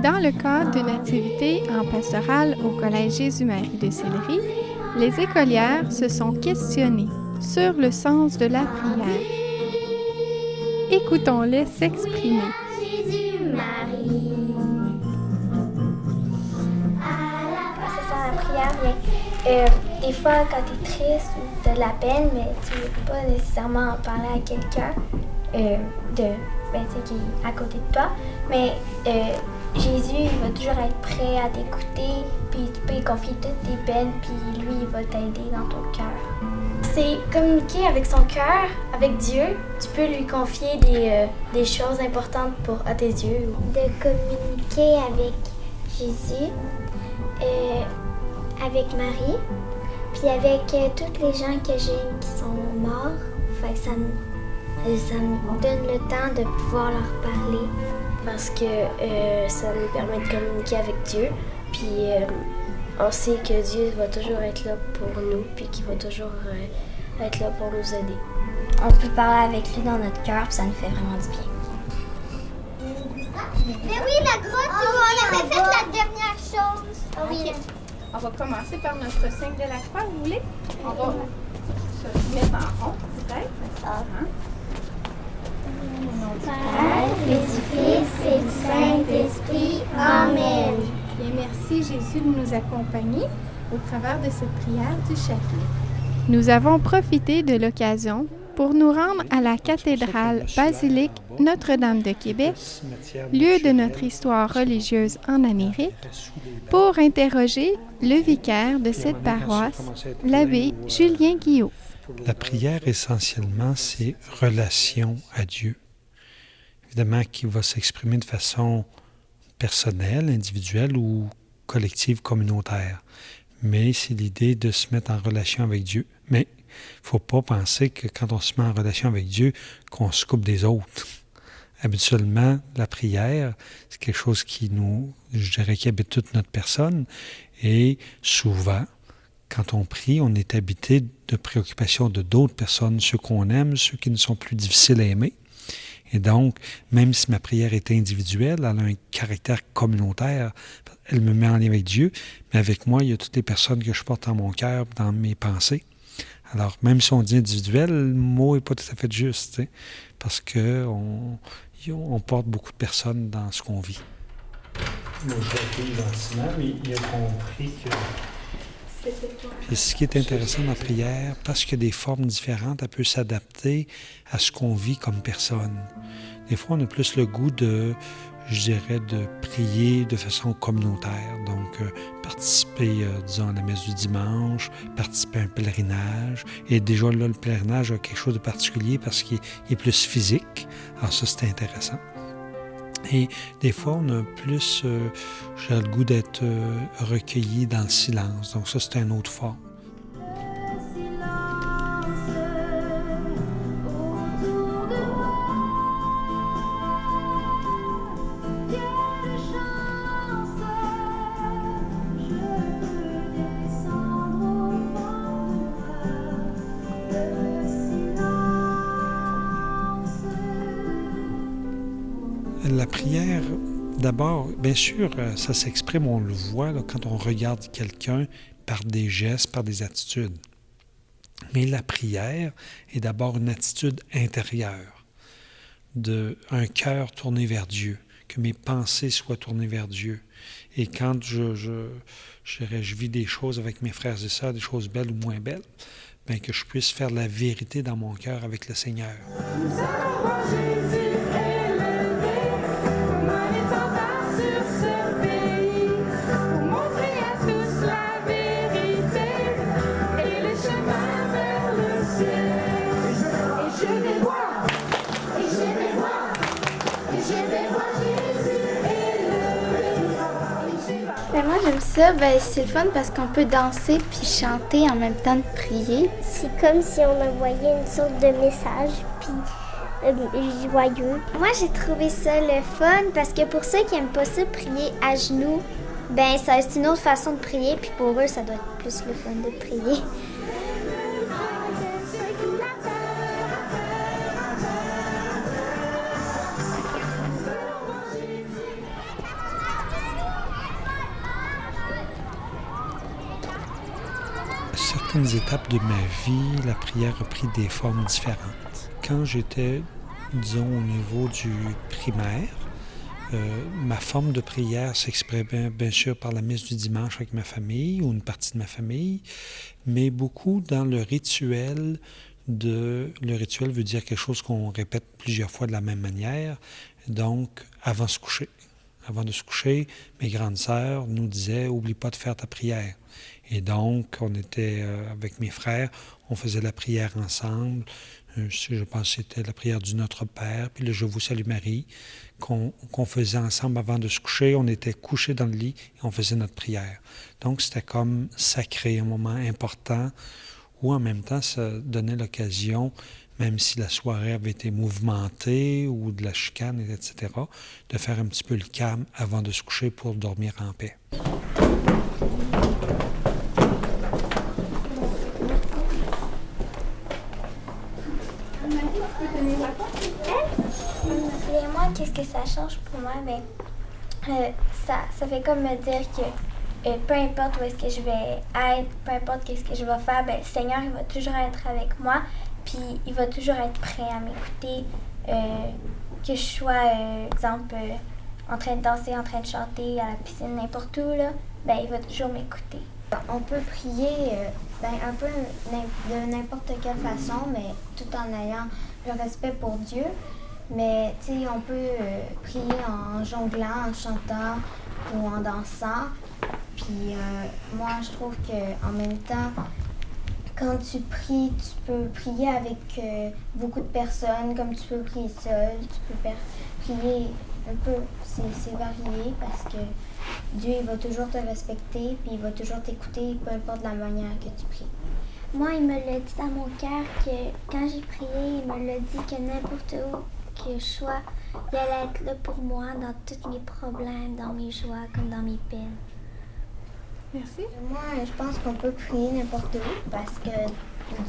Dans le cadre d'une activité en pastorale au Collège Jésus-Marie de Sillery, les écolières se sont questionnées sur le sens de la prière. Écoutons-les s'exprimer. Jésus-Marie. Ça sent la prière, mais des fois, quand tu es triste ou tu as de la peine, mais tu ne veux pas nécessairement en parler à quelqu'un qui est à côté de toi. Mais Jésus, il va toujours être prêt à t'écouter, puis tu peux lui confier toutes tes peines, puis lui, il va t'aider dans ton cœur. C'est communiquer avec son cœur, avec Dieu. Tu peux lui confier des choses importantes à tes yeux. De communiquer avec Jésus, avec Marie, puis avec tous les gens que j'aime qui sont morts. Fait que ça me donne le temps de pouvoir leur parler. Parce que ça nous permet de communiquer avec Dieu, puis on sait que Dieu va toujours être là pour nous, puis qu'il va toujours être là pour nous aider. On peut parler avec lui dans notre cœur, puis ça nous fait vraiment du bien. Mais oui, la grotte où on avait fait la dernière chose. Okay. On va commencer par notre signe de la croix, vous voulez? On va se mettre en rond, peut-être. Père, et du Fils et du Saint-Esprit. Amen. Bien, merci Jésus de nous accompagner au travers de cette prière du chapelet. Nous avons profité de l'occasion pour nous rendre à la cathédrale basilique Notre-Dame de Québec, lieu de notre histoire religieuse en Amérique, pour interroger le vicaire de cette paroisse, l'abbé Julien Guillot. La prière, essentiellement, c'est relation à Dieu. Évidemment, qui va s'exprimer de façon personnelle, individuelle ou collective, communautaire. Mais c'est l'idée de se mettre en relation avec Dieu. Mais il ne faut pas penser que quand on se met en relation avec Dieu, qu'on se coupe des autres. Habituellement, la prière, c'est quelque chose qui qui habite toute notre personne. Et souvent, quand on prie, on est habité de préoccupations de d'autres personnes, ceux qu'on aime, ceux qui nous sont plus difficiles à aimer. Et donc, même si ma prière est individuelle, elle a un caractère communautaire. Elle me met en lien avec Dieu, mais avec moi, il y a toutes les personnes que je porte dans mon cœur, dans mes pensées. Alors, même si on dit individuel, le mot n'est pas tout à fait juste, parce qu'on porte beaucoup de personnes dans ce qu'on vit. Moi, je l'ai fait gentiment, mais il a compris que... Et ce qui est intéressant dans la prière, parce qu'il y a des formes différentes, elle peut s'adapter à ce qu'on vit comme personne. Des fois, on a plus le goût de prier de façon communautaire. Donc, participer, disons, à la messe du dimanche, participer à un pèlerinage. Et déjà, là, le pèlerinage a quelque chose de particulier parce qu'il est plus physique. Alors ça, c'est intéressant. Et des fois, on a plus, j'ai le goût d'être recueilli dans le silence. Donc ça, c'est une autre forme. La prière, d'abord, bien sûr, ça s'exprime, on le voit là, quand on regarde quelqu'un par des gestes, par des attitudes. Mais la prière est d'abord une attitude intérieure, un cœur tourné vers Dieu, que mes pensées soient tournées vers Dieu. Et quand je vis des choses avec mes frères et sœurs, des choses belles ou moins belles, bien que je puisse faire la vérité dans mon cœur avec le Seigneur. Moi j'aime ça, c'est le fun parce qu'on peut danser puis chanter en même temps de prier. C'est comme si on envoyait une sorte de message, puis joyeux. Moi j'ai trouvé ça le fun parce que pour ceux qui n'aiment pas ça, prier à genoux, ça c'est une autre façon de prier, puis pour eux ça doit être plus le fun de prier. certaines étapes de ma vie, la prière a pris des formes différentes. Quand j'étais, disons, au niveau du primaire, ma forme de prière s'exprimait bien sûr par la messe du dimanche avec ma famille ou une partie de ma famille, mais beaucoup dans le rituel. Le rituel veut dire quelque chose qu'on répète plusieurs fois de la même manière, donc avant de se coucher. Avant de se coucher, mes grandes sœurs nous disaient « Oublie pas de faire ta prière ». Et donc, on était avec mes frères, on faisait la prière ensemble. Je pense que c'était la prière du Notre Père, puis le Je vous salue Marie, qu'on faisait ensemble avant de se coucher. On était couchés dans le lit et on faisait notre prière. Donc, c'était comme sacré, un moment important, où en même temps, ça donnait l'occasion, même si la soirée avait été mouvementée ou de la chicane, etc., de faire un petit peu le calme avant de se coucher pour dormir en paix. Et moi, qu'est-ce que ça change pour moi? Ça fait comme me dire que peu importe où est-ce que je vais être, peu importe qu'est-ce que je vais faire, le Seigneur, il va toujours être avec moi, puis il va toujours être prêt à m'écouter, que je sois, exemple, en train de danser, en train de chanter à la piscine, n'importe où, là, il va toujours m'écouter. On peut prier un peu de n'importe quelle façon, mais tout en ayant le respect pour Dieu. Mais on peut prier en jonglant, en chantant ou en dansant. Puis moi, je trouve qu'en même temps, quand tu pries, tu peux prier avec beaucoup de personnes, comme tu peux prier seul, tu peux prier un peu, c'est varié parce que Dieu, il va toujours te respecter, puis il va toujours t'écouter, peu importe la manière que tu pries. Moi, il me l'a dit dans mon cœur que quand j'ai prié, il me l'a dit que n'importe où que je sois, il allait être là pour moi dans tous mes problèmes, dans mes joies, comme dans mes peines. Merci. Moi, je pense qu'on peut prier n'importe où parce que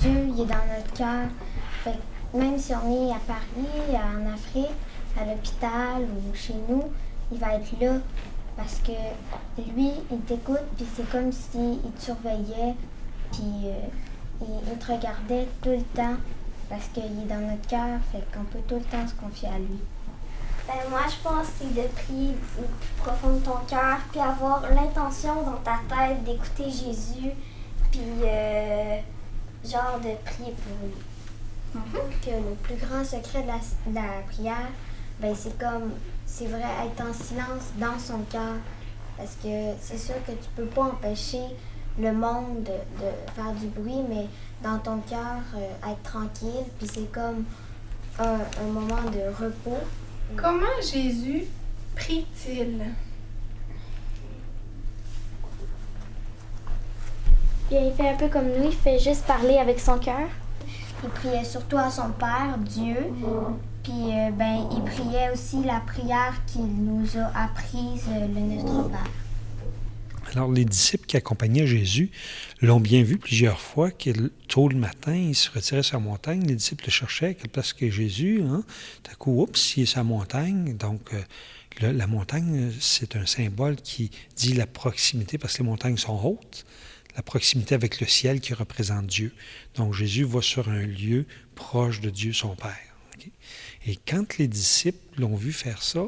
Dieu, il est dans notre cœur. Fait que même si on est à Paris, en Afrique, à l'hôpital ou chez nous, il va être là parce que lui, il t'écoute, puis c'est comme s'il te surveillait, puis il te regardait tout le temps parce qu'il est dans notre cœur, fait qu'on peut tout le temps se confier à lui. Moi, je pense que c'est de prier au plus profond de ton cœur, puis avoir l'intention dans ta tête d'écouter Jésus, puis genre de prier pour lui. Je trouve que le plus grand secret de la prière, c'est vrai, être en silence dans son cœur. Parce que c'est sûr que tu peux pas empêcher le monde de faire du bruit, mais dans ton cœur, être tranquille, puis c'est comme un moment de repos. Comment Jésus prie-t-il? Il fait un peu comme nous, il fait juste parler avec son cœur. Il priait surtout à son Père, Dieu, puis il priait aussi la prière qu'il nous a apprise, le Notre Père. Alors, les disciples qui accompagnaient Jésus l'ont bien vu plusieurs fois que tôt le matin, il se retirait sur la montagne. Les disciples le cherchaient à quelle place qu'est Jésus. D'un coup, oups, il est sur la montagne. Donc, la montagne, c'est un symbole qui dit la proximité, parce que les montagnes sont hautes, la proximité avec le ciel qui représente Dieu. Donc, Jésus va sur un lieu proche de Dieu, son Père. Okay? Et quand les disciples l'ont vu faire ça,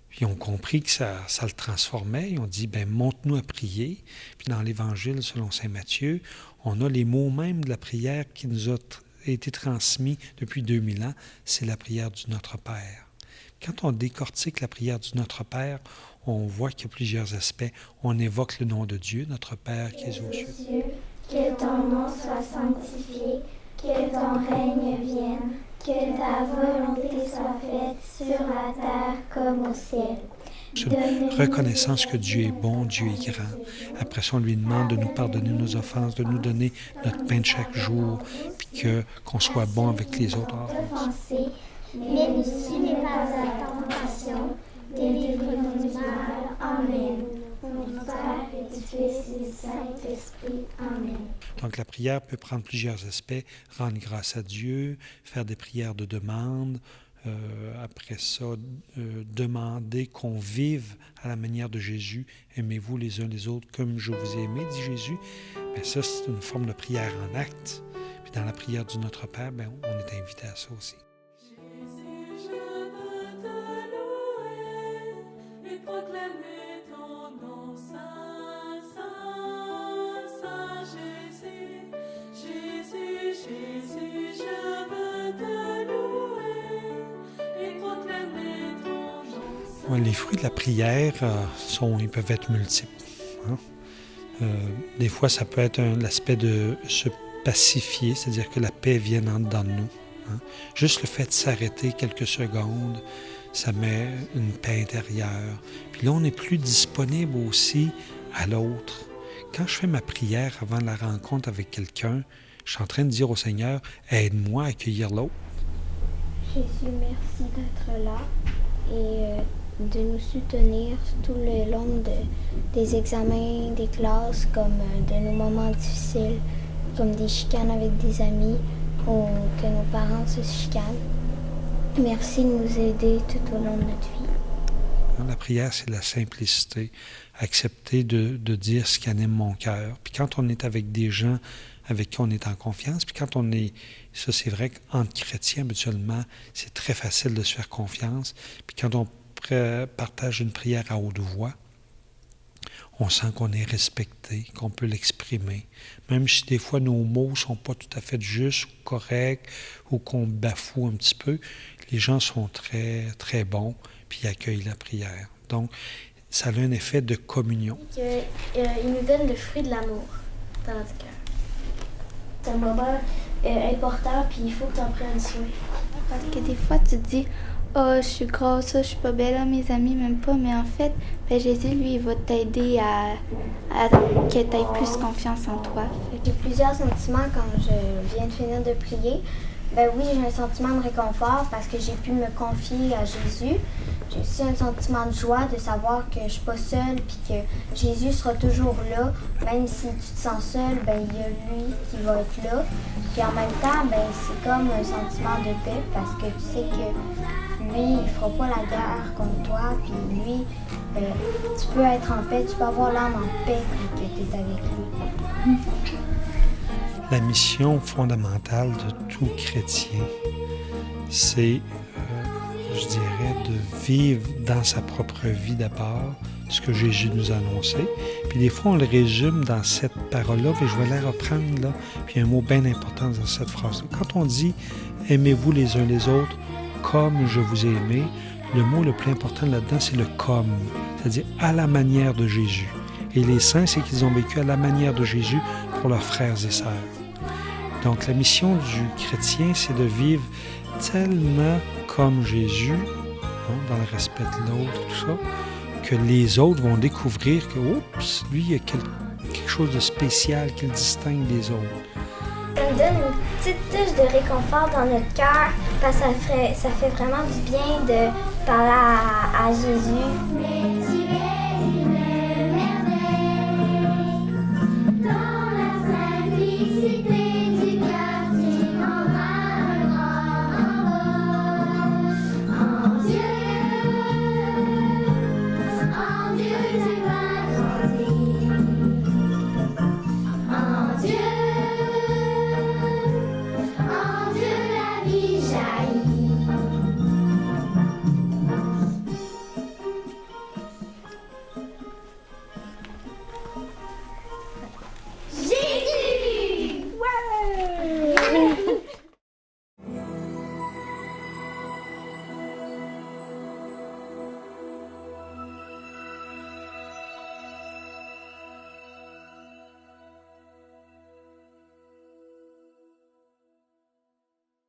puis ils ont compris que ça le transformait. Ils ont dit, montre-nous à prier. Puis dans l'Évangile, selon saint Matthieu, on a les mots même de la prière qui nous a été transmis depuis 2000 ans. C'est la prière du Notre Père. Quand on décortique la prière du Notre Père, on voit qu'il y a plusieurs aspects. On évoque le nom de Dieu, notre Père qui est aux cieux. Que ton nom soit sanctifié, que ton règne vienne, que ta volonté soit faite sur la terre comme au ciel. Une reconnaissance que Dieu est bon, Dieu est grand. Après ça, on lui demande de nous pardonner nos offenses, de nous donner notre pain de chaque jour, puis qu'on soit bon avec les autres. Mais si n'est pas à la tentation, délivre-nous du mal. Amen. Au nom du Père et du Fils et du Saint-Esprit. Amen. Donc la prière peut prendre plusieurs aspects, rendre grâce à Dieu, faire des prières de demande, après ça, demander qu'on vive à la manière de Jésus. Aimez-vous les uns les autres comme je vous ai aimé, dit Jésus. Bien, ça, c'est une forme de prière en acte. Puis dans la prière du Notre Père, bien, on est invité à ça aussi. Jésus, je veux te louer et proclamer ton nom saint, saint, saint Jésus. Jésus, Jésus, je veux te louer et proclamer ton nom saint. Ouais, les fruits de la prière, ils peuvent être multiples. Hein? Des fois, ça peut être l'aspect de se pacifier, c'est-à-dire que la paix vienne en dedans de nous. Hein? Juste le fait de s'arrêter quelques secondes, ça met une paix intérieure. Puis là, on est plus disponible aussi à l'autre. Quand je fais ma prière avant la rencontre avec quelqu'un, je suis en train de dire au Seigneur, aide-moi à accueillir l'autre. Jésus, merci d'être là et de nous soutenir tout le long des examens, des classes, comme de nos moments difficiles, comme des chicanes avec des amis ou que nos parents se chicanent. Merci de nous aider tout au long de notre vie. La prière, c'est la simplicité, accepter de dire ce qui anime mon cœur. Puis quand on est avec des gens avec qui on est en confiance, puis quand on est, ça c'est vrai qu'entre chrétiens, habituellement, c'est très facile de se faire confiance. Puis quand on partage une prière à haute voix, on sent qu'on est respecté, qu'on peut l'exprimer. Même si des fois nos mots ne sont pas tout à fait justes ou corrects ou qu'on bafoue un petit peu, les gens sont très, très bons puis ils accueillent la prière. Donc, ça a un effet de communion. Il nous donne le fruit de l'amour dans notre cœur. C'est un moment important, puis il faut que tu en prennes soin. Parce que des fois, tu te dis « Oh, je suis grosse, je suis pas belle, mes amis m'aiment pas. » Mais en fait, Jésus, lui, il va t'aider à que tu aies plus confiance en toi. J'ai plusieurs sentiments quand je viens de finir de prier. Ben oui, j'ai un sentiment de réconfort parce que j'ai pu me confier à Jésus. J'ai aussi un sentiment de joie de savoir que je suis pas seule puis que Jésus sera toujours là. Même si tu te sens seule, ben il y a lui qui va être là. Puis en même temps, ben c'est comme un sentiment de paix parce que tu sais que lui, il fera pas la guerre contre toi. Puis lui, tu peux être en paix, tu peux avoir l'âme en paix quand tu es avec lui. La mission fondamentale de tout chrétien, c'est, je dirais, de vivre dans sa propre vie d'abord, ce que Jésus nous a annoncé. Puis des fois, on le résume dans cette parole-là, et je vais la reprendre là. Puis il y a un mot bien important dans cette phrase-là. Quand on dit « aimez-vous les uns les autres comme je vous ai aimé », le mot le plus important là-dedans, c'est le « comme », c'est-à-dire à la manière de Jésus. Et les saints, c'est qu'ils ont vécu à la manière de Jésus pour leurs frères et sœurs. Donc, la mission du chrétien, c'est de vivre tellement comme Jésus, hein, dans le respect de l'autre, tout ça, que les autres vont découvrir que, oups, lui, il y a quelque chose de spécial qui le distingue des autres. Ça nous donne une petite touche de réconfort dans notre cœur, parce que ça fait vraiment du bien de parler à Jésus.